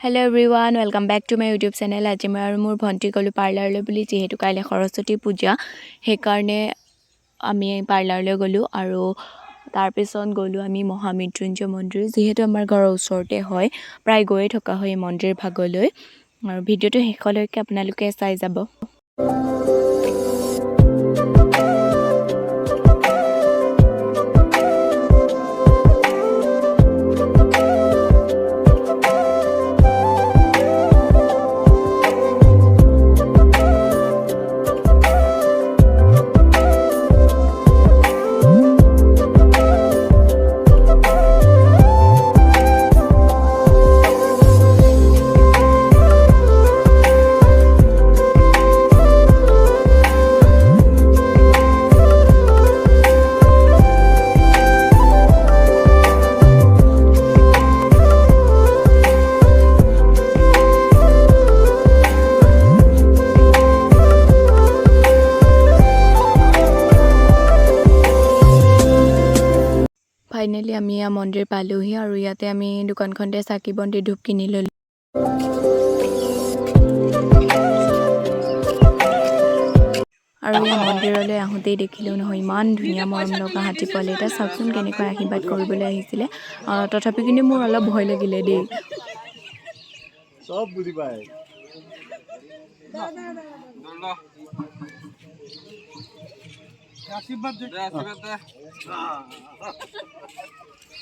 Hello everyone, welcome back to my YouTube channel. আজি মই আৰু মোৰ ভন্টি গলো পাৰ্লাৰলৈ বুলি যেহেতু কাইলে সৰস্বতী পূজা হেকাৰণে আমি পাৰ্লাৰলৈ গলো আৰু তাৰ পিছত গলো আমি মহামৃত্যুঞ্জয় মন্দিৰ যেহেতু আমাৰ ঘৰৰ ওচৰতে হয় প্ৰায় গৈয়ে থকা হয় মন্দিৰ ভাগলৈ আৰু ভিডিওটো শেষলৈকে আপোনালোকে চাই যাব। Finally আমি মন্দিৰ পালোহি আৰু ইয়াতে আমি দোকানখনতে চাকি বন্তি ধূপ কিনি ললো। আৰু এই মন্দিৰলৈ আহোঁতেই দেখিলো নহয় ইমান ধুনীয়া মৰম লগা হাতী পোৱালি এটা চাওকচোন কেনেকৈ আশীৰ্বাদ কৰিবলৈ আহিছিলে তথাপি কিন্তু মোৰ অলপ ভয় লাগিলে দেই। সব বুঝি পায় আশীৰ্বাদ দে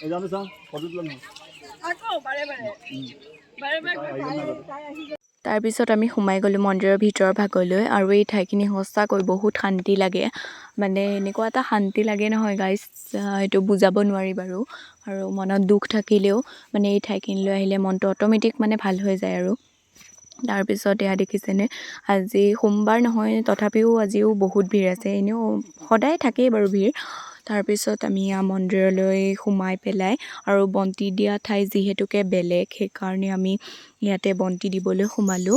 এই জানো সাম ফটো তুলন আকো বাৰে তাৰ পিছত আমি সোমাই গলো মন্দিৰৰ ভিতৰৰ ভাগলৈ আৰু এই ঠাইখিনি সঁচাকৈ বহুত শান্তি লাগে মানে এনেকুৱা এটা শান্তি লাগে নহয় গাইস এইটো বুজাব নোৱাৰি বাৰু আৰু মনত দুখ থাকিলেও মানে এই ঠাইখিনিলৈ আহিলে মনটো অটোমেটিক মানে ভাল হৈ যায় আৰু তাৰ পিছত এয়া দেখিছেনে আজি সোমবাৰ নহয় তথাপিও আজিও বহুত ভিৰ আছে এনেও সদায় থাকেই বাৰু ভিৰ তাৰ পিছত আমি মন্দিৰলৈ সোমাই পেলাই আৰু বন্তি দিয়া ঠাই যিহেতুকে বেলেগ সেইকাৰণে আমি ইয়াতে বন্তি দিবলৈ সোমালো।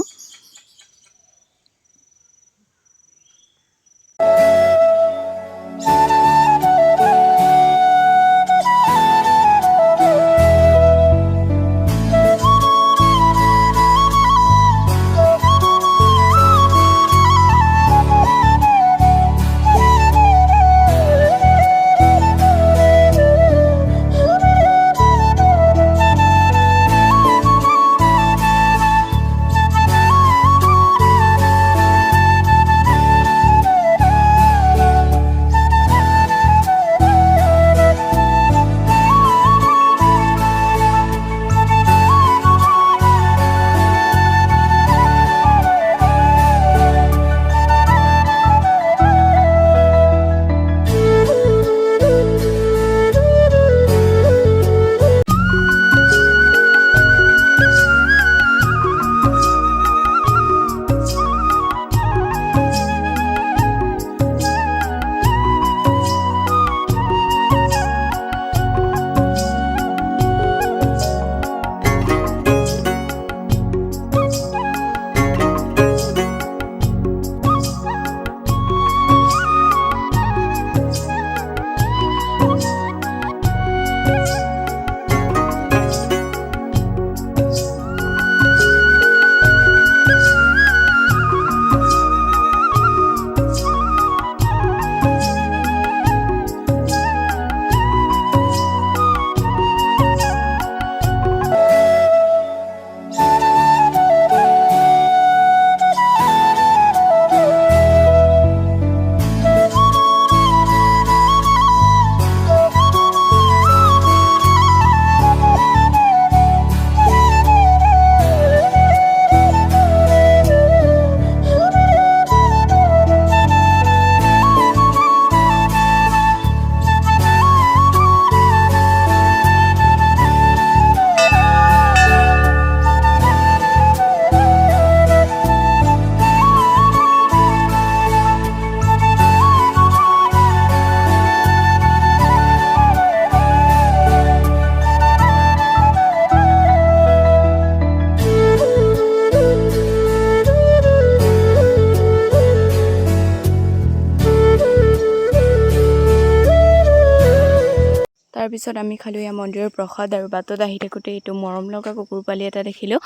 তাৰ পিছত আমি খালো মন্দিৰৰ প্ৰসাদ আৰু বাটত আহি থাকোঁতে এইটো মৰম লগা কুকুৰ পোৱালি এটা দেখিলোঁ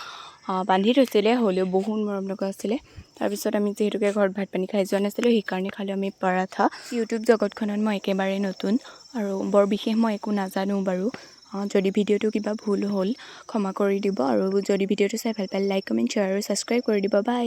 বান্ধি থৈছিলে, হ'লেও বহুত মৰম লগা আছিলে। তাৰপিছত আমি যিহেতুকে ঘৰত ভাত পানী খাই যোৱা নাছিলোঁ, সেইকাৰণে খালোঁ আমি পৰাঠা। ইউটিউব জগতখনত মই একেবাৰে নতুন আৰু বৰ বিশেষ মই একো নাজানো বাৰু। যদি ভিডিঅ'টো কিবা ভুল হ'ল ক্ষমা কৰি দিব, আৰু যদি ভিডিঅ'টো চাই ভাল পালে লাইক কমেণ্ট শ্বেয়াৰ আৰু ছাবস্ক্ৰাইব কৰি দিব। বাই।